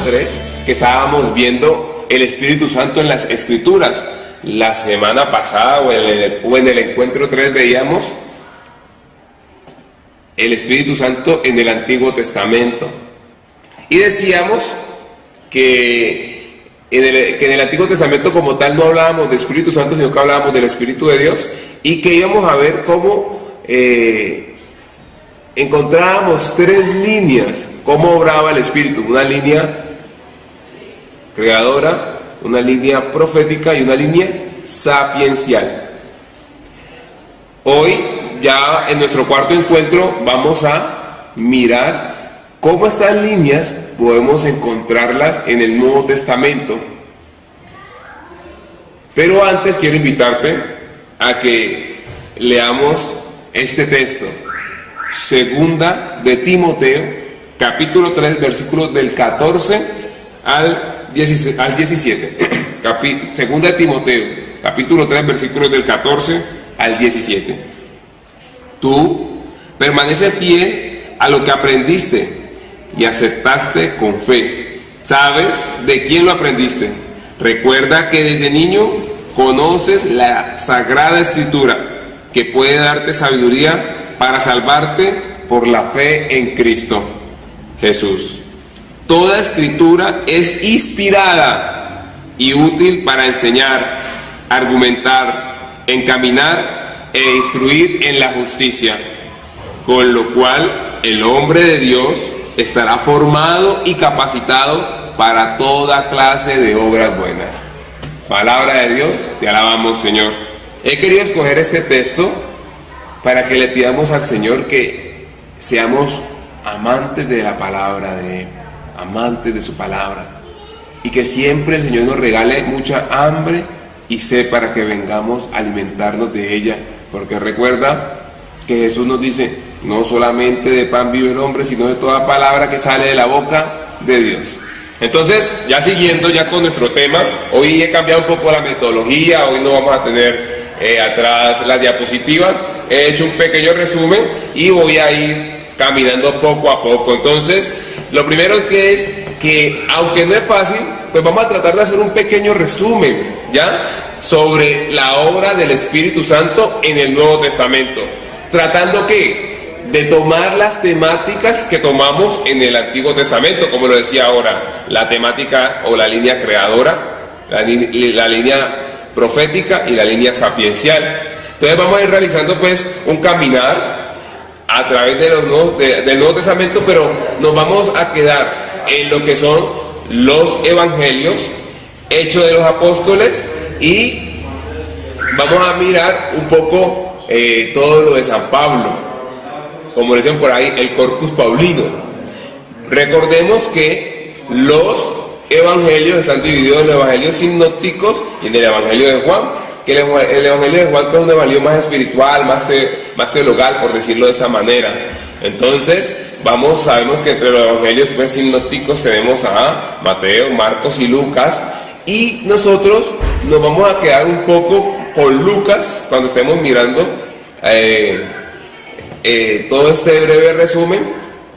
3, que estábamos viendo el Espíritu Santo en las Escrituras. La semana pasada o en el encuentro 3 veíamos el Espíritu Santo en el Antiguo Testamento. Y decíamos que en el Antiguo Testamento como tal no hablábamos de Espíritu Santo, sino que hablábamos del Espíritu de Dios, y que íbamos a ver cómo encontrábamos 3 líneas, cómo obraba el Espíritu: una línea creadora, una línea profética y una línea sapiencial. Hoy, ya en nuestro cuarto encuentro, vamos a mirar cómo estas líneas podemos encontrarlas en el Nuevo Testamento. Pero antes quiero invitarte a que leamos este texto, Segunda de Timoteo, capítulo 3, versículos del 14 al 17. Segunda de Timoteo, capítulo 3, versículos del 14 al 17. Tú permanece fiel a lo que aprendiste y aceptaste con fe. ¿Sabes de quién lo aprendiste? Recuerda que desde niño conoces la Sagrada Escritura, que puede darte sabiduría para salvarte por la fe en Cristo Jesús. Toda Escritura es inspirada y útil para enseñar, argumentar, encaminar e instruir en la justicia, con lo cual el hombre de Dios estará formado y capacitado para toda clase de obras buenas. Palabra de Dios, te alabamos, Señor. He querido escoger este texto para que le pidamos al Señor que seamos amantes de la palabra de Él, amantes de su palabra, y que siempre el Señor nos regale mucha hambre y sed para que vengamos a alimentarnos de ella, porque recuerda que Jesús nos dice: no solamente de pan vive el hombre, sino de toda palabra que sale de la boca de Dios. Entonces, ya siguiendo ya con nuestro tema, hoy he cambiado un poco la metodología. Hoy no vamos a tener atrás las diapositivas. He hecho un pequeño resumen y voy a ir caminando poco a poco. Entonces, lo primero que es que, aunque no es fácil, pues vamos a tratar de hacer un pequeño resumen, ¿ya?, sobre la obra del Espíritu Santo en el Nuevo Testamento, tratando de tomar las temáticas que tomamos en el Antiguo Testamento, como lo decía ahora, la temática o la línea creadora, la línea profética y la línea sapiencial. Entonces vamos a ir realizando pues un caminar a través de del Nuevo Testamento, pero nos vamos a quedar en lo que son los evangelios, Hechos de los Apóstoles, y vamos a mirar un poco todo lo de San Pablo, como dicen por ahí, el Corpus Paulino. Recordemos que los evangelios están divididos en los evangelios sinópticos y en el evangelio de Juan, que el evangelio de Juan es un evangelio más espiritual, más teologal, por decirlo de esta manera. Entonces, sabemos que entre los evangelios pues, sinópticos tenemos a Mateo, Marcos y Lucas, y nosotros nos vamos a quedar un poco con Lucas cuando estemos mirando todo este breve resumen,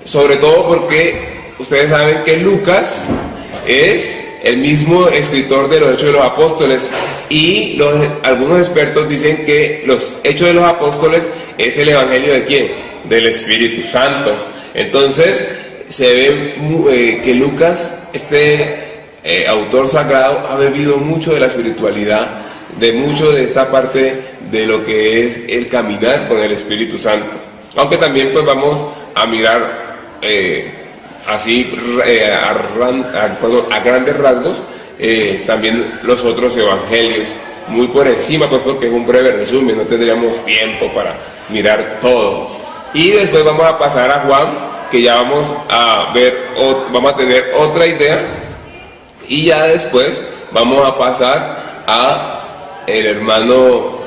sobre todo porque ustedes saben que Lucas es el mismo escritor de los Hechos de los Apóstoles, y algunos expertos dicen que los Hechos de los Apóstoles es el evangelio ¿de quién? Del Espíritu Santo. Entonces se ve que Lucas, autor sagrado, ha bebido mucho de la espiritualidad, de mucho de esta parte de lo que es el caminar con el Espíritu Santo. Aunque también pues vamos a mirar así a grandes rasgos también los otros evangelios, muy por encima, pues porque es un breve resumen, no tendríamos tiempo para mirar todo. Y después vamos a pasar a Juan, que ya vamos a ver, vamos a tener otra idea, y ya después vamos a pasar a el hermano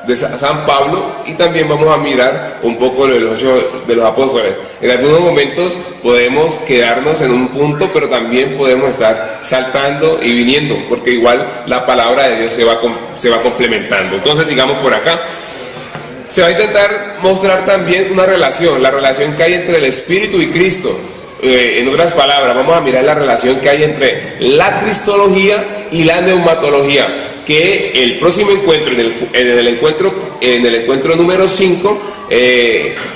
de San Pablo, y también vamos a mirar un poco de los Hechos de los Apóstoles. En algunos momentos podemos quedarnos en un punto, pero también podemos estar saltando y viniendo, porque igual la palabra de Dios se va complementando. Entonces sigamos por acá. Se va a intentar mostrar también una relación, la relación que hay entre el Espíritu y Cristo. En otras palabras, vamos a mirar la relación que hay entre la cristología y la neumatología, que el próximo encuentro, en el encuentro número 5,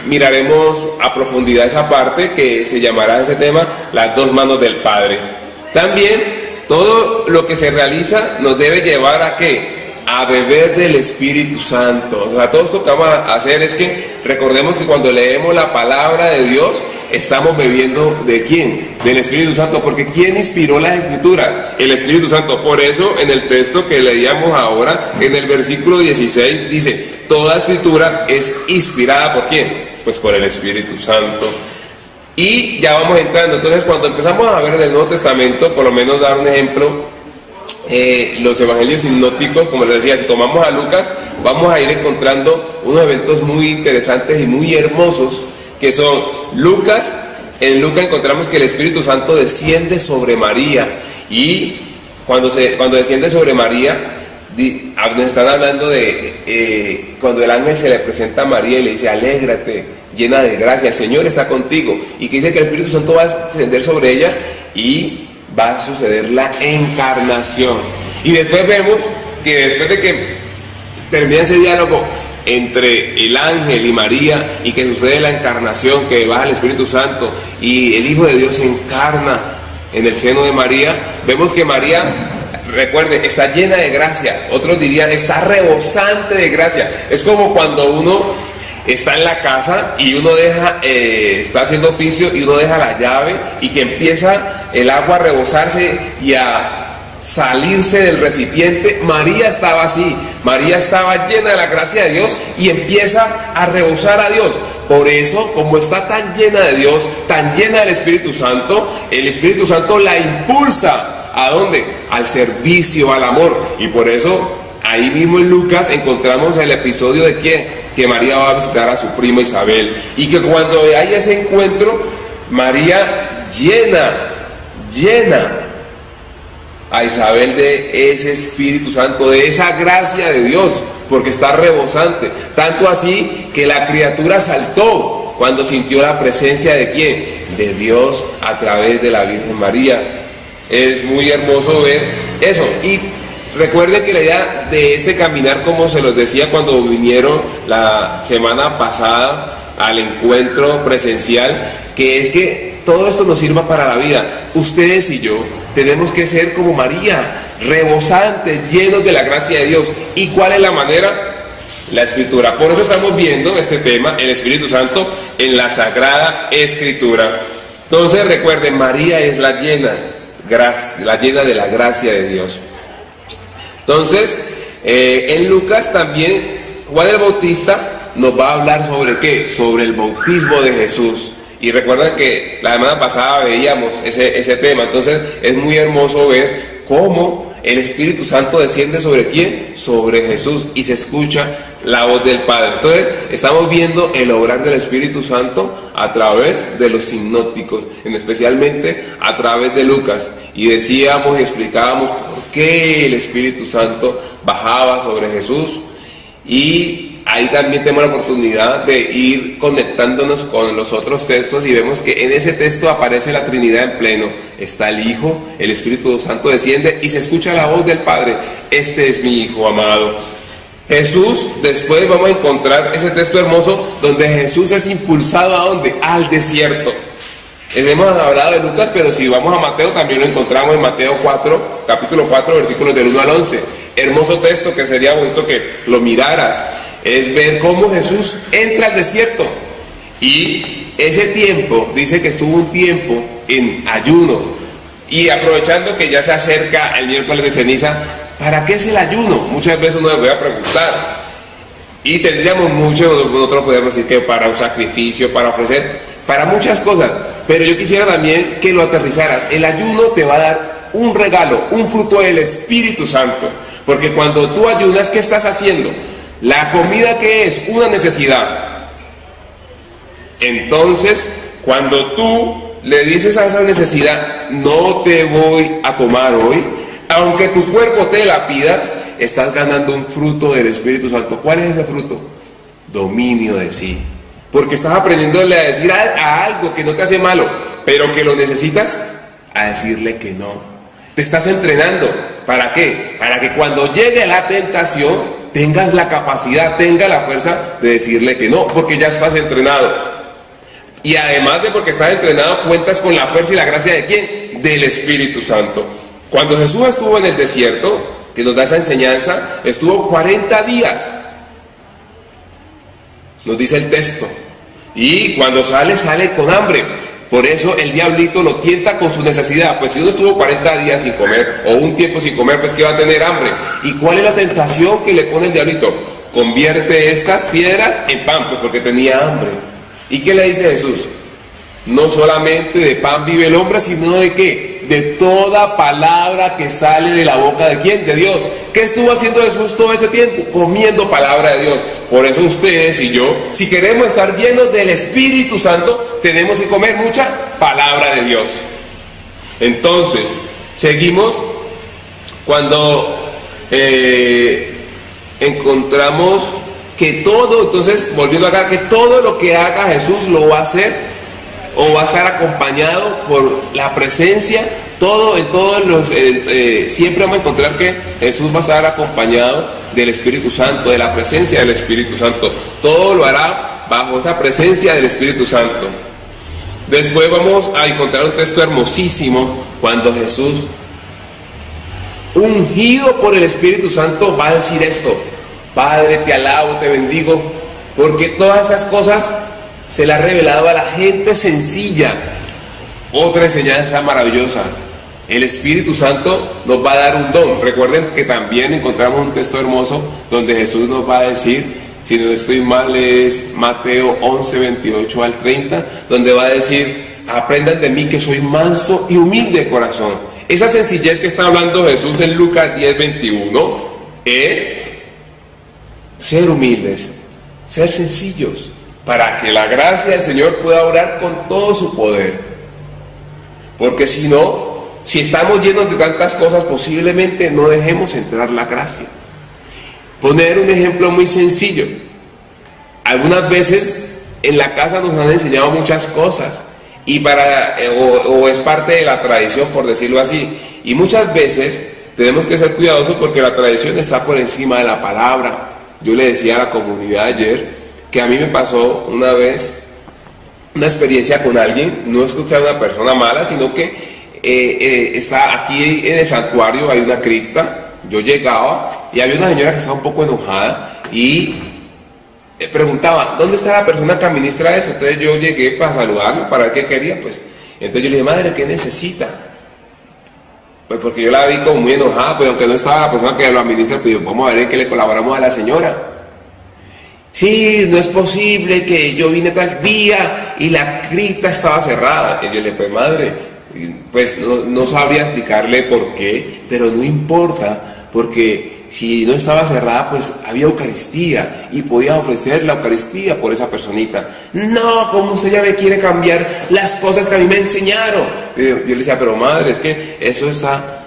miraremos a profundidad esa parte que se llamará ese tema, las dos manos del Padre. También, todo lo que se realiza nos debe llevar a ¿qué? A beber del Espíritu Santo. O sea, todo esto que vamos a hacer es que recordemos que cuando leemos la palabra de Dios, estamos bebiendo ¿de quién? Del Espíritu Santo, porque ¿quién inspiró las Escrituras? El Espíritu Santo. Por eso, en el texto que leíamos ahora, en el versículo 16, dice, toda Escritura es inspirada ¿por quién? Pues por el Espíritu Santo. Y ya vamos entrando. Entonces, cuando empezamos a ver en el Nuevo Testamento, por lo menos dar un ejemplo, los evangelios sinópticos, como les decía, si tomamos a Lucas, vamos a ir encontrando unos eventos muy interesantes y muy hermosos, que son Lucas. En Lucas encontramos que el Espíritu Santo desciende sobre María, y cuando desciende sobre María, nos están hablando de cuando el ángel se le presenta a María y le dice, alégrate, llena de gracia, el Señor está contigo, y que dice que el Espíritu Santo va a descender sobre ella y va a suceder la encarnación. Y después vemos que después de que termina ese diálogo entre el ángel y María, y que sucede la encarnación, que baja el Espíritu Santo y el Hijo de Dios se encarna en el seno de María, vemos que María, recuerden, está llena de gracia. Otros dirían, está rebosante de gracia. Es como cuando uno está en la casa y uno está haciendo oficio y uno deja la llave y que empieza el agua a rebosarse y a salirse del recipiente. María estaba así. María estaba llena de la gracia de Dios y empieza a rebosar a Dios. Por eso, como está tan llena de Dios, tan llena del Espíritu Santo, el Espíritu Santo la impulsa. ¿A dónde? Al servicio, al amor. Y por eso, ahí mismo en Lucas encontramos el episodio de que María va a visitar a su prima Isabel. Y que cuando hay ese encuentro, María llena a Isabel de ese Espíritu Santo, de esa gracia de Dios, porque está rebosante. Tanto así que la criatura saltó cuando sintió la presencia de ¿quién? De Dios a través de la Virgen María. Es muy hermoso ver eso. Y recuerden que la idea de este caminar, como se los decía cuando vinieron la semana pasada al encuentro presencial, que es que todo esto nos sirva para la vida. Ustedes y yo tenemos que ser como María, rebosantes, llenos de la gracia de Dios. ¿Y cuál es la manera? La Escritura. Por eso estamos viendo este tema, el Espíritu Santo, en la Sagrada Escritura. Entonces recuerden, María es la llena de la gracia de Dios. Entonces, en Lucas también Juan el Bautista nos va a hablar sobre ¿qué? Sobre el bautismo de Jesús. Y recuerden que la semana pasada veíamos ese tema. Entonces es muy hermoso ver cómo el Espíritu Santo desciende ¿sobre quién? Sobre Jesús, y se escucha la voz del Padre. Entonces estamos viendo el obrar del Espíritu Santo a través de los sinópticos, especialmente a través de Lucas. Y decíamos y explicábamos por qué el Espíritu Santo bajaba sobre Jesús. Y ahí también tenemos la oportunidad de ir conectándonos con los otros textos, y vemos que en ese texto aparece la Trinidad en pleno. Está el Hijo, el Espíritu Santo desciende y se escucha la voz del Padre. Este es mi Hijo amado. Jesús, después vamos a encontrar ese texto hermoso donde Jesús es impulsado ¿a dónde? Al desierto. Hemos hablado de Lucas, pero si vamos a Mateo también lo encontramos en Mateo 4, capítulo 4, versículos del 1 al 11. Hermoso texto que sería bonito que lo miraras. Es ver cómo Jesús entra al desierto. Y ese tiempo, dice que estuvo un tiempo en ayuno. Y aprovechando que ya se acerca el miércoles de ceniza, ¿para qué es el ayuno? Muchas veces uno me voy a preguntar. Y tendríamos mucho, nosotros podemos decir que para un sacrificio, para ofrecer, para muchas cosas. Pero yo quisiera también que lo aterrizaran. El ayuno te va a dar un regalo, un fruto del Espíritu Santo. Porque cuando tú ayunas, ¿qué estás haciendo? La comida, que es una necesidad. Entonces, cuando tú le dices a esa necesidad, no te voy a tomar hoy, aunque tu cuerpo te la pidas, estás ganando un fruto del Espíritu Santo. ¿Cuál es ese fruto? Dominio de sí. Porque estás aprendiéndole a decir a algo que no te hace malo, pero que lo necesitas, a decirle que no. Te estás entrenando. ¿Para qué? Para que cuando llegue la tentación tengas la capacidad, tengas la fuerza de decirle que no, porque ya estás entrenado. Y además de porque estás entrenado, cuentas con la fuerza y la gracia de ¿quién? Del Espíritu Santo. Cuando Jesús estuvo en el desierto, que nos da esa enseñanza, estuvo 40 días. Nos dice el texto. Y cuando sale con hambre. Por eso el diablito lo tienta con su necesidad. Pues si uno estuvo 40 días sin comer, o un tiempo sin comer, pues que va a tener hambre. ¿Y cuál es la tentación que le pone el diablito? Convierte estas piedras en pan, pues porque tenía hambre. ¿Y qué le dice Jesús? No solamente de pan vive el hombre, sino de ¿qué? De toda palabra que sale de la boca de ¿quién? De Dios. ¿Qué estuvo haciendo Jesús todo ese tiempo? Comiendo palabra de Dios. Por eso ustedes y yo, si queremos estar llenos del Espíritu Santo, tenemos que comer mucha palabra de Dios. Entonces, seguimos cuando encontramos que todo, entonces, volviendo acá, que todo lo que haga Jesús lo va a hacer o va a estar acompañado por la presencia, siempre vamos a encontrar que Jesús va a estar acompañado del Espíritu Santo, de la presencia del Espíritu Santo. Todo lo hará bajo esa presencia del Espíritu Santo. Después vamos a encontrar un texto hermosísimo cuando Jesús, ungido por el Espíritu Santo, va a decir esto: Padre, te alabo, te bendigo, porque todas estas cosas se las ha revelado a la gente sencilla. Otra enseñanza maravillosa. El Espíritu Santo nos va a dar un don. Recuerden que también encontramos un texto hermoso donde Jesús nos va a decir, si no estoy mal es Mateo 11, 28 al 30, donde va a decir: aprendan de mí que soy manso y humilde de corazón. Esa sencillez que está hablando Jesús en Lucas 10, 21 es ser humildes, ser sencillos, para que la gracia del Señor pueda obrar con todo su poder. Porque si no, si estamos llenos de tantas cosas, posiblemente no dejemos entrar la gracia. Poner un ejemplo muy sencillo. Algunas veces en la casa nos han enseñado muchas cosas y o es parte de la tradición, por decirlo así. Y muchas veces tenemos que ser cuidadosos porque la tradición está por encima de la palabra. Yo le decía a la comunidad ayer que a mí me pasó una vez una experiencia con alguien. No es que sea una persona mala, sino que está aquí en el santuario, hay una cripta. Yo llegaba y había una señora que estaba un poco enojada y preguntaba: ¿dónde está la persona que administra eso? Entonces yo llegué para saludarlo, para ver qué quería. Pues entonces yo le dije: madre, ¿qué necesita? Pues porque yo la vi como muy enojada, pues aunque no estaba la persona que lo administra, pues vamos a ver en qué le colaboramos a la señora. Sí, no es posible que yo vine tal día y la cripta estaba cerrada. Y yo le dije: pues madre, pues no sabría explicarle por qué, pero no importa, porque si no estaba cerrada, pues había Eucaristía y podía ofrecer la Eucaristía por esa personita. No, como usted ya me quiere cambiar las cosas que a mí me enseñaron. Yo le decía: pero madre, es que eso está...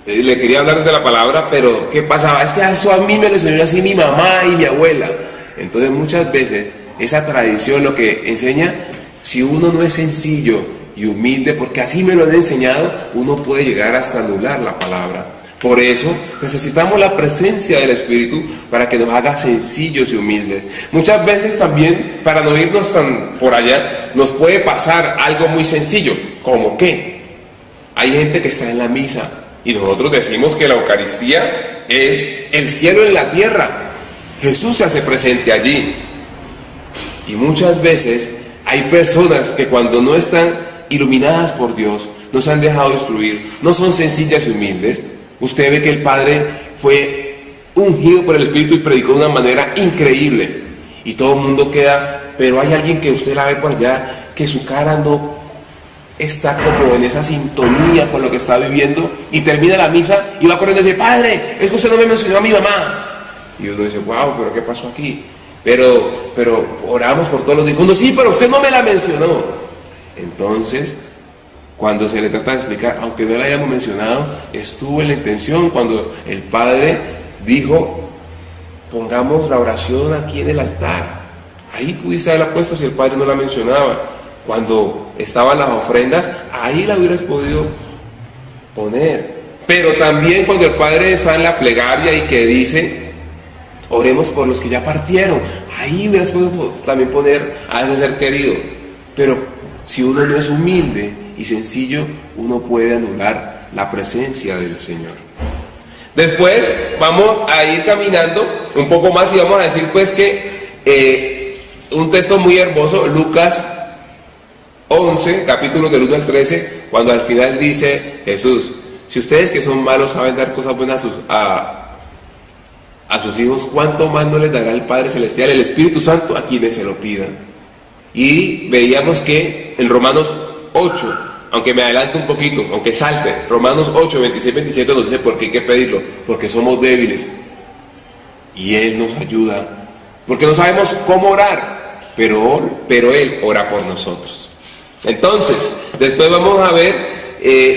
Le quería hablar de la palabra, pero ¿qué pasaba? Es que eso a mí me lo enseñó así mi mamá y mi abuela. Entonces muchas veces esa tradición lo que enseña, si uno no es sencillo y humilde, porque así me lo han enseñado, uno puede llegar hasta anular la palabra. Por eso necesitamos la presencia del Espíritu para que nos haga sencillos y humildes. Muchas veces también, para no irnos tan por allá, nos puede pasar algo muy sencillo, como que hay gente que está en la misa y nosotros decimos que la Eucaristía es el cielo en la tierra. Jesús se hace presente allí. Y muchas veces hay personas que cuando no están iluminadas por Dios, no se han dejado instruir, no son sencillas y humildes. Usted ve que el Padre fue ungido por el Espíritu y predicó de una manera increíble. Y todo el mundo queda, pero hay alguien que usted la ve por allá, que su cara no está como en esa sintonía con lo que está viviendo, y termina la misa y va corriendo y dice: padre, es que usted no me mencionó a mi mamá. Y uno dice: wow, pero ¿qué pasó aquí? Pero oramos por todos los difuntos. Sí, pero usted no me la mencionó. Entonces, cuando se le trata de explicar, aunque no la hayamos mencionado, estuvo en la intención. Cuando el Padre dijo: pongamos la oración aquí en el altar, ahí pudiste haberla puesto si el Padre no la mencionaba. Cuando estaban las ofrendas, ahí la hubieras podido poner. Pero también cuando el Padre está en la plegaria y que dice, oremos por los que ya partieron, ahí hubieras podido también poner a ese ser querido. Pero si uno no es humilde y sencillo, uno puede anular la presencia del Señor. Después vamos a ir caminando un poco más y vamos a decir pues que un texto muy hermoso, Lucas 11, capítulos del 1 al 13, cuando al final dice Jesús, si ustedes que son malos saben dar cosas buenas a sus hijos, ¿cuánto más no les dará el Padre Celestial, el Espíritu Santo, a quienes se lo pidan? Y veíamos que en Romanos 8, aunque me adelante un poquito, aunque salte, Romanos 8, 26, 27 nos dice por qué hay que pedirlo, porque somos débiles y Él nos ayuda, porque no sabemos cómo orar, pero Él ora por nosotros. Entonces, después vamos a ver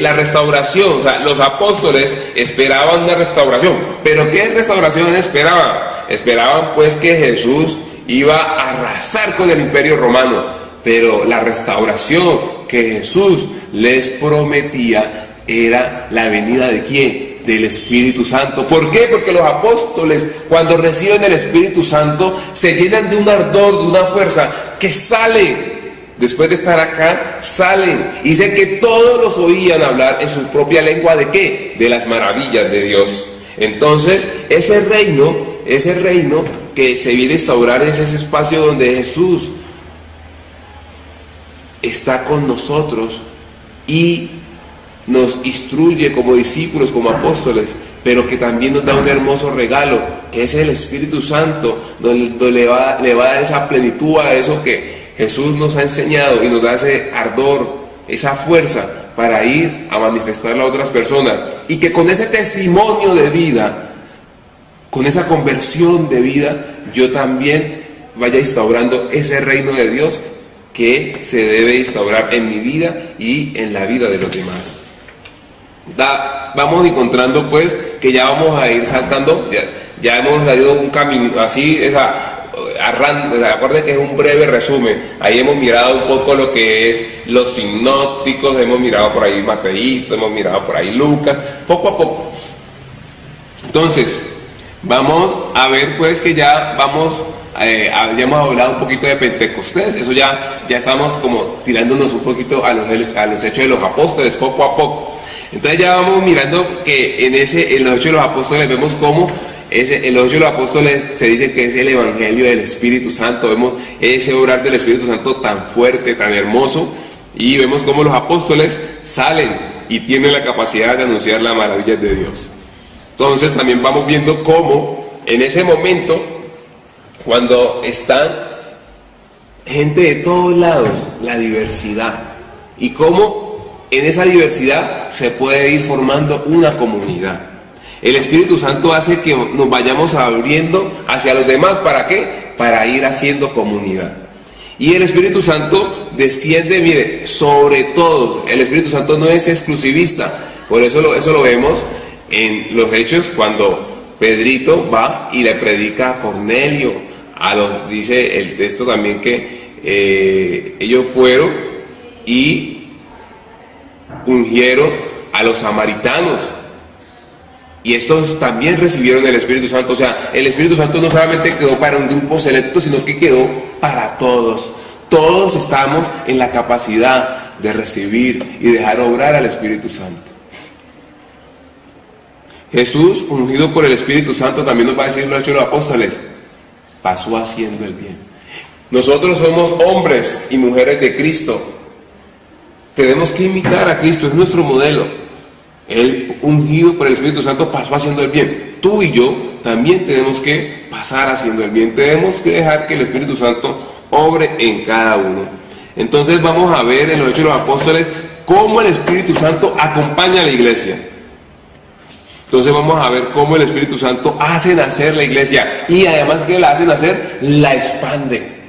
la restauración. O sea, los apóstoles esperaban una restauración, pero ¿qué restauración esperaban? Esperaban pues que Jesús iba a arrasar con el imperio romano, pero la restauración que Jesús les prometía era la venida ¿de quién? Del Espíritu Santo. ¿Por qué? Porque los apóstoles, cuando reciben el Espíritu Santo, se llenan de un ardor, de una fuerza que sale. Después de estar acá, salen y dicen que todos los oían hablar en su propia lengua. ¿De qué? De las maravillas de Dios. Entonces, ese reino que se viene a instaurar es ese espacio donde Jesús está con nosotros y nos instruye como discípulos, como apóstoles, pero que también nos da un hermoso regalo, que es el Espíritu Santo, donde le va a dar esa plenitud a eso que Jesús nos ha enseñado y nos da ese ardor, esa fuerza para ir a manifestarla a otras personas, y que con ese testimonio de vida, con esa conversión de vida, yo también vaya instaurando ese reino de Dios que se debe instaurar en mi vida y en la vida de los demás. Vamos encontrando pues que ya vamos a ir saltando, ya hemos salido un camino así, acuérdense que es un breve resumen. Ahí hemos mirado un poco lo que es los sinópticos, hemos mirado por ahí Mateíto, hemos mirado por ahí Lucas, poco a poco. Entonces, vamos a ver pues que ya hemos hablado un poquito de Pentecostés. Eso ya estamos como tirándonos un poquito a los hechos de los apóstoles, poco a poco. Entonces ya vamos mirando que en los hechos de los apóstoles vemos cómo en los hechos de los apóstoles se dice que es el evangelio del Espíritu Santo. Vemos ese obrar del Espíritu Santo tan fuerte, tan hermoso, y vemos cómo los apóstoles salen y tienen la capacidad de anunciar las maravillas de Dios. Entonces también vamos viendo cómo en ese momento, cuando están gente de todos lados, la diversidad, y cómo en esa diversidad se puede ir formando una comunidad. El Espíritu Santo hace que nos vayamos abriendo hacia los demás. ¿Para qué? Para ir haciendo comunidad. Y el Espíritu Santo desciende, mire, sobre todos. El Espíritu Santo no es exclusivista. Por eso lo vemos en los Hechos, cuando Pedrito va y le predica a Cornelio. Dice el texto también que ellos fueron y ungieron a los samaritanos. Y estos también recibieron el Espíritu Santo. O sea, el Espíritu Santo no solamente quedó para un grupo selecto, sino que quedó para todos. Todos estamos en la capacidad de recibir y dejar obrar al Espíritu Santo. Jesús, ungido por el Espíritu Santo, también nos va a decir lo hecho de los apóstoles, pasó haciendo el bien. Nosotros somos hombres y mujeres de Cristo. Tenemos que imitar a Cristo, es nuestro modelo. Él, ungido por el Espíritu Santo, pasó haciendo el bien. Tú y yo también tenemos que pasar haciendo el bien. Tenemos que dejar que el Espíritu Santo obre en cada uno. Entonces vamos a ver en los Hechos de los Apóstoles cómo el Espíritu Santo acompaña a la iglesia. Entonces vamos a ver cómo el Espíritu Santo hace nacer la iglesia, y además que la hace nacer, la expande.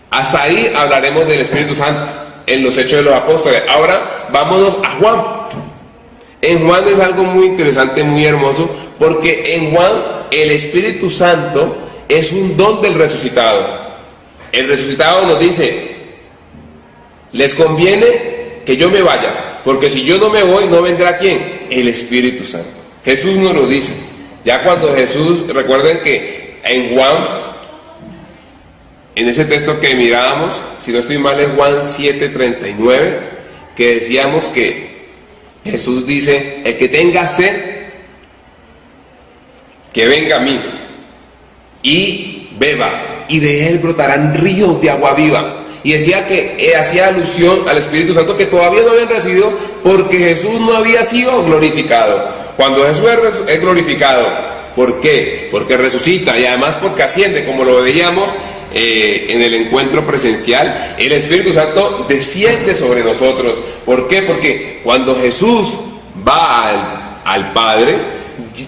Hasta ahí hablaremos del Espíritu Santo en los Hechos de los Apóstoles. Ahora vámonos a Juan. En Juan es algo muy interesante, muy hermoso, porque en Juan el Espíritu Santo es un don del resucitado. El resucitado nos dice, les conviene que yo me vaya, porque si yo no me voy, no vendrá ¿quién? El Espíritu Santo. Jesús nos lo dice. Ya cuando Jesús, recuerden que en Juan, en ese texto que mirábamos, si no estoy mal, es Juan 7:39, que decíamos que Jesús dice, el que tenga sed, que venga a mí y beba, y de él brotarán ríos de agua viva. Y decía que hacía alusión al Espíritu Santo que todavía no habían recibido porque Jesús no había sido glorificado. Cuando Jesús es glorificado, ¿por qué? Porque resucita y además porque asciende, como lo veíamos en el encuentro presencial, el Espíritu Santo desciende sobre nosotros. ¿Por qué? Porque cuando Jesús va al Padre,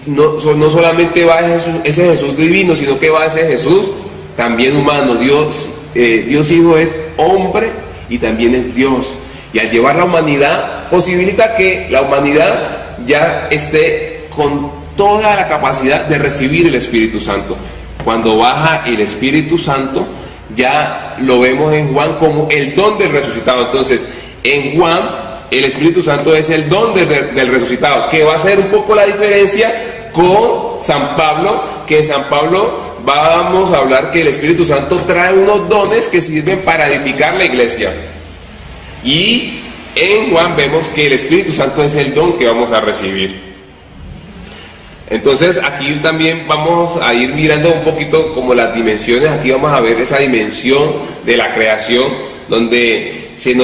no solamente va ese Jesús divino, sino que va ese Jesús también humano. Dios Hijo es hombre y también es Dios. Y al llevar la humanidad, posibilita que la humanidad ya esté con toda la capacidad de recibir el Espíritu Santo. Cuando baja el Espíritu Santo, ya lo vemos en Juan como el don del resucitado. Entonces, en Juan, el Espíritu Santo es el don del resucitado, que va a ser un poco la diferencia con San Pablo, que San Pablo vamos a hablar que el Espíritu Santo trae unos dones que sirven para edificar la iglesia. Y en Juan vemos que el Espíritu Santo es el don que vamos a recibir. Entonces aquí también vamos a ir mirando un poquito como las dimensiones. Aquí vamos a ver esa dimensión de la creación, donde si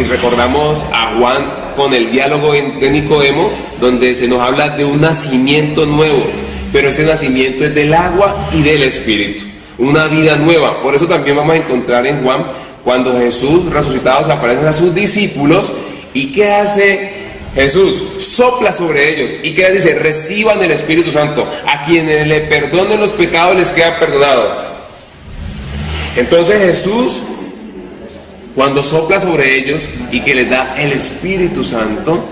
recordamos a Juan con el diálogo de Nicodemo, donde se nos habla de un nacimiento nuevo, pero ese nacimiento es del agua y del Espíritu, una vida nueva. Por eso también vamos a encontrar en Juan, cuando Jesús resucitado se aparece a sus discípulos, ¿y qué hace Jesús? Sopla sobre ellos. ¿Y qué dice? Reciban el Espíritu Santo. A quienes le perdonen los pecados les quedan perdonados. Entonces Jesús, cuando sopla sobre ellos y que les da el Espíritu Santo,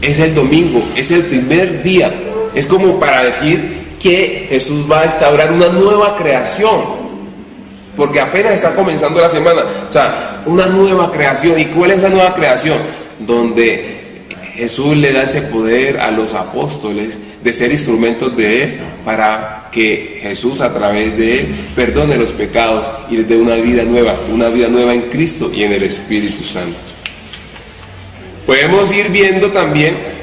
es el domingo, es el primer día. Es como para decir que Jesús va a instaurar una nueva creación, porque apenas está comenzando la semana. O sea, una nueva creación. ¿Y cuál es esa nueva creación? Donde Jesús le da ese poder a los apóstoles de ser instrumentos de Él, para que Jesús a través de Él perdone los pecados y les dé una vida nueva en Cristo y en el Espíritu Santo. Podemos ir viendo también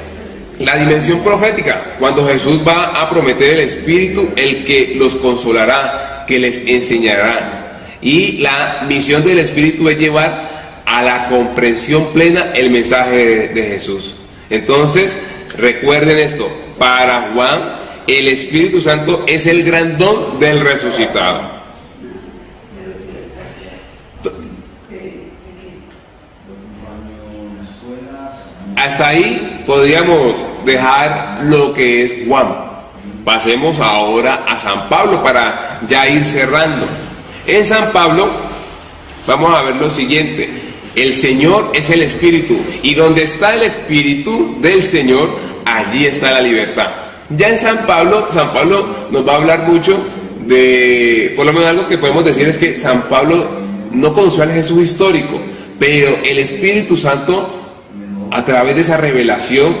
la dimensión profética, cuando Jesús va a prometer el Espíritu, el que los consolará, que les enseñará. Y la misión del Espíritu es llevar a la comprensión plena el mensaje de Jesús. Entonces, recuerden esto, para Juan, el Espíritu Santo es el gran don del resucitado. Hasta ahí podríamos dejar lo que es Juan. Pasemos ahora a San Pablo para ya ir cerrando. En San Pablo vamos a ver lo siguiente: el Señor es el Espíritu, y donde está el Espíritu del Señor, allí está la libertad. Ya en San Pablo nos va a hablar mucho de, por lo menos algo que podemos decir es que San Pablo no conoció al Jesús histórico, pero el Espíritu Santo, a través de esa revelación,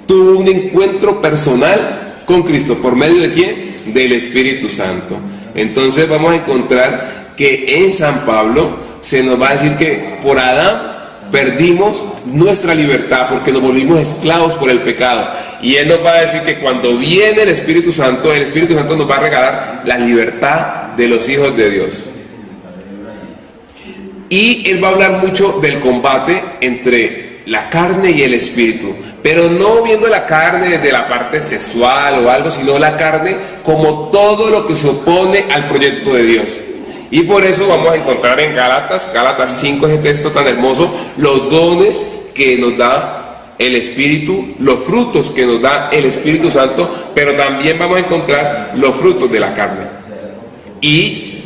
tuvo un encuentro personal con Cristo. ¿Por medio de quién? Del Espíritu Santo. Entonces vamos a encontrar que en San Pablo se nos va a decir que por Adán perdimos nuestra libertad, porque nos volvimos esclavos por el pecado. Y él nos va a decir que cuando viene el Espíritu Santo nos va a regalar la libertad de los hijos de Dios. Y él va a hablar mucho del combate entre la carne y el espíritu, pero no viendo la carne desde la parte sexual o algo, sino la carne como todo lo que se opone al proyecto de Dios. Y por eso vamos a encontrar en Gálatas 5, ese texto tan hermoso, los dones que nos da el Espíritu, los frutos que nos da el Espíritu Santo, pero también vamos a encontrar los frutos de la carne. Y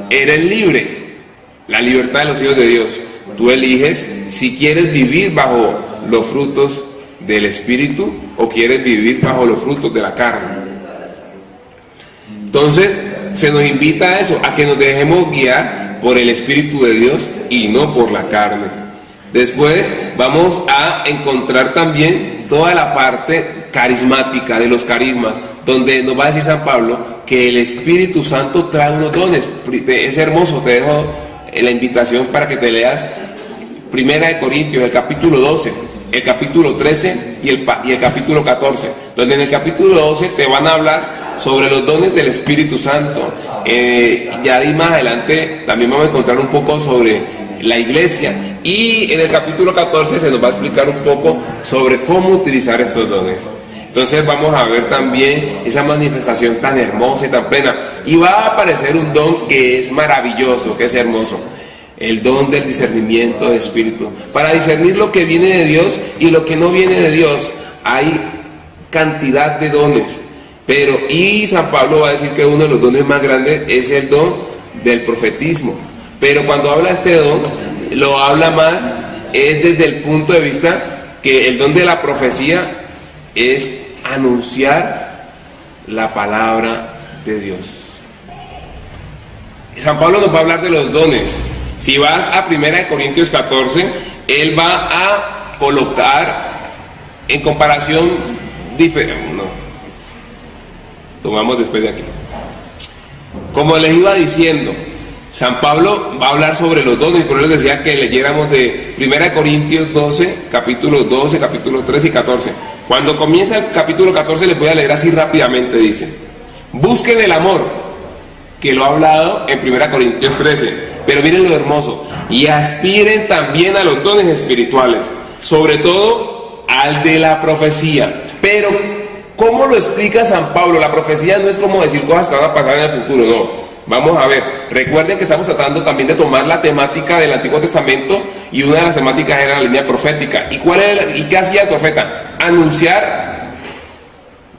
eres libre, la libertad de los hijos de Dios. Tú eliges si quieres vivir bajo los frutos del Espíritu o quieres vivir bajo los frutos de la carne. Entonces, se nos invita a eso, a que nos dejemos guiar por el Espíritu de Dios y no por la carne. Después vamos a encontrar también toda la parte carismática de los carismas, donde nos va a decir San Pablo que el Espíritu Santo trae unos dones. Es hermoso, te dejo la invitación para que te leas Primera de Corintios, el capítulo 12, el capítulo 13 y el capítulo 14, donde en el capítulo 12 te van a hablar sobre los dones del Espíritu Santo. Ya ahí más adelante también vamos a encontrar un poco sobre la iglesia, y en el capítulo 14 se nos va a explicar un poco sobre cómo utilizar estos dones. Entonces vamos a ver también esa manifestación tan hermosa y tan plena, y va a aparecer un don que es maravilloso, que es hermoso: el don del discernimiento de espíritu, para discernir lo que viene de Dios y lo que no viene de Dios. Hay cantidad de dones, y San Pablo va a decir que uno de los dones más grandes es el don del profetismo. Pero cuando habla de este don, lo habla más desde el punto de vista que el don de la profecía es anunciar la palabra de Dios. San Pablo nos va a hablar de los dones. Si vas a 1 Corintios 14, él va a colocar en comparación diferente. No, tomamos después de aquí. Como les iba diciendo, San Pablo va a hablar sobre los dones, por eso les decía que leyéramos de 1 Corintios 12, capítulos 12, capítulos 13 y 14. Cuando comienza el capítulo 14, les voy a leer así rápidamente, dice: busquen el amor, que lo ha hablado en 1 Corintios 13, pero miren lo hermoso: y aspiren también a los dones espirituales, sobre todo al de la profecía. Pero, ¿cómo lo explica San Pablo? La profecía no es como decir cosas que van a pasar en el futuro, no. Vamos a ver, recuerden que estamos tratando también de tomar la temática del Antiguo Testamento, y una de las temáticas era la línea profética. ¿Y qué hacía el profeta? Anunciar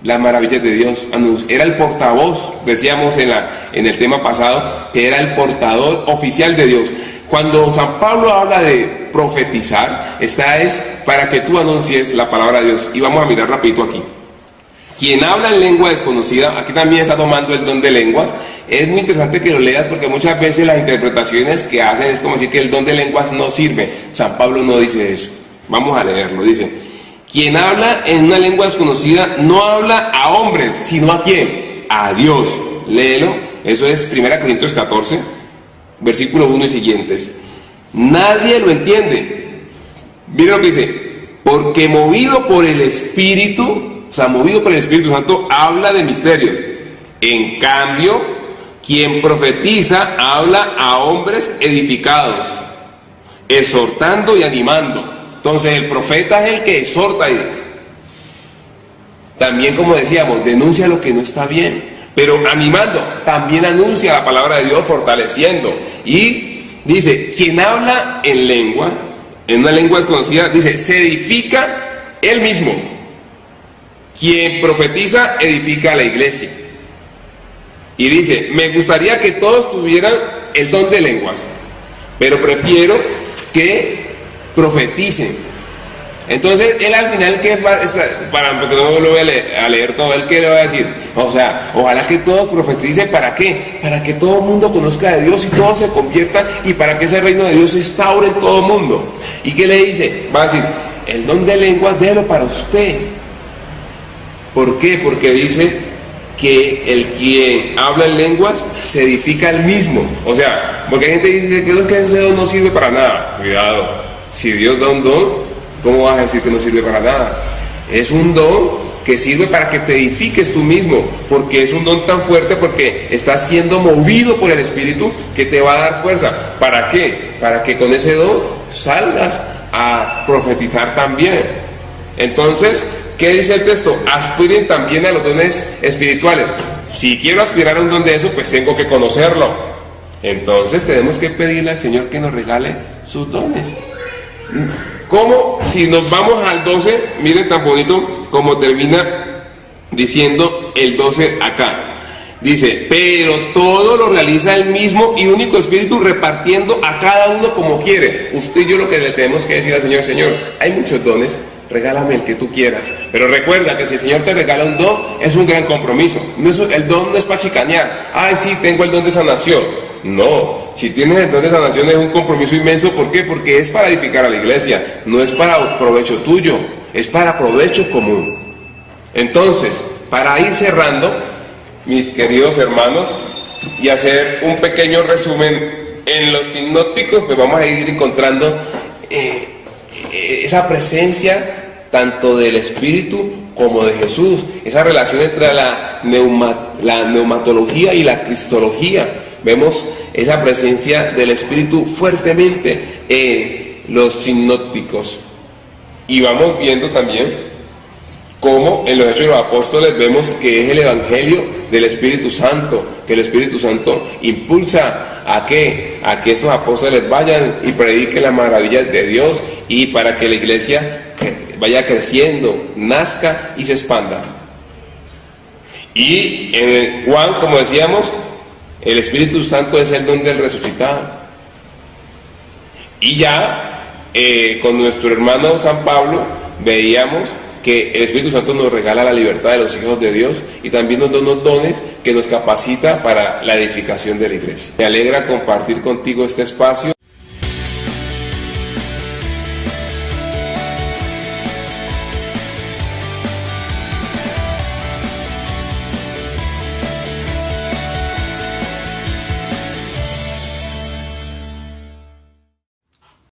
las maravillas de Dios. Era el portavoz, decíamos en el tema pasado, que era el portador oficial de Dios. Cuando San Pablo habla de profetizar, esta es para que tú anuncies la palabra de Dios. Y vamos a mirar rapidito aquí. Quien habla en lengua desconocida, aquí también está tomando el don de lenguas. Es muy interesante que lo leas, porque muchas veces las interpretaciones que hacen es como decir que el don de lenguas no sirve. San Pablo no dice eso. Vamos a leerlo. Dice: quien habla en una lengua desconocida no habla a hombres, sino ¿a quién? A Dios. Léelo. Eso es 1 Corintios 14, versículo 1 y siguientes. Nadie lo entiende. Miren lo que dice: porque movido por el Espíritu, o sea, movido por el Espíritu Santo, habla de misterios. En cambio, quien profetiza habla a hombres edificados, exhortando y animando. Entonces el profeta es el que exhorta, y también, como decíamos, denuncia lo que no está bien, pero animando, también anuncia la palabra de Dios, fortaleciendo. Y dice: quien habla en lengua, en una lengua desconocida, dice, se edifica él mismo. Quien profetiza edifica a la iglesia. Y dice: me gustaría que todos tuvieran el don de lenguas, pero prefiero que profeticen. Entonces él al final, ¿qué es más? Porque no lo voy a leer todo, él ¿qué le va a decir? O sea, ojalá que todos profeticen. ¿Para qué? Para que todo el mundo conozca de Dios y todos se conviertan, y para que ese reino de Dios se instaure en todo el mundo. ¿Y qué le dice? Va a decir: el don de lenguas déjelo para usted. ¿Por qué? Porque dice que el quien habla en lenguas se edifica al mismo. O sea, porque hay gente que dice que ese don no sirve para nada. Cuidado, si Dios da un don, ¿cómo vas a decir que no sirve para nada? Es un don que sirve para que te edifiques tú mismo, porque es un don tan fuerte, porque estás siendo movido por el Espíritu, que te va a dar fuerza. ¿Para qué? Para que con ese don salgas a profetizar también. Entonces, ¿qué dice el texto? Aspiren también a los dones espirituales. Si quiero aspirar a un don de eso, pues tengo que conocerlo. Entonces tenemos que pedirle al Señor que nos regale sus dones. ¿Cómo? Si nos vamos al 12, miren tan bonito como termina diciendo el 12 acá. Dice: pero todo lo realiza el mismo y único Espíritu, repartiendo a cada uno como quiere. Usted y yo lo que le tenemos que decir al Señor: Señor, hay muchos dones, regálame el que tú quieras. Pero recuerda que si el Señor te regala un don, es un gran compromiso. El don no es para chicanear. Ay, sí, tengo el don de sanación. No, si tienes el don de sanación es un compromiso inmenso. ¿Por qué? Porque es para edificar a la iglesia, no es para provecho tuyo, es para provecho común. Entonces, para ir cerrando, mis queridos hermanos, y hacer un pequeño resumen, en los sinópticos pues vamos a ir encontrando esa presencia tanto del Espíritu como de Jesús, esa relación entre la neumatología y la cristología. Vemos esa presencia del Espíritu fuertemente en los sinópticos. Y vamos viendo también cómo en los Hechos de los Apóstoles vemos que es el Evangelio del Espíritu Santo, que el Espíritu Santo impulsa a que estos apóstoles vayan y prediquen las maravillas de Dios, y para que la iglesia vaya creciendo, nazca y se expanda. Y en Juan, como decíamos, el Espíritu Santo es el don del resucitado. Y ya con nuestro hermano San Pablo veíamos que el Espíritu Santo nos regala la libertad de los hijos de Dios y también nos da unos dones que nos capacita para la edificación de la iglesia. Me alegra compartir contigo este espacio.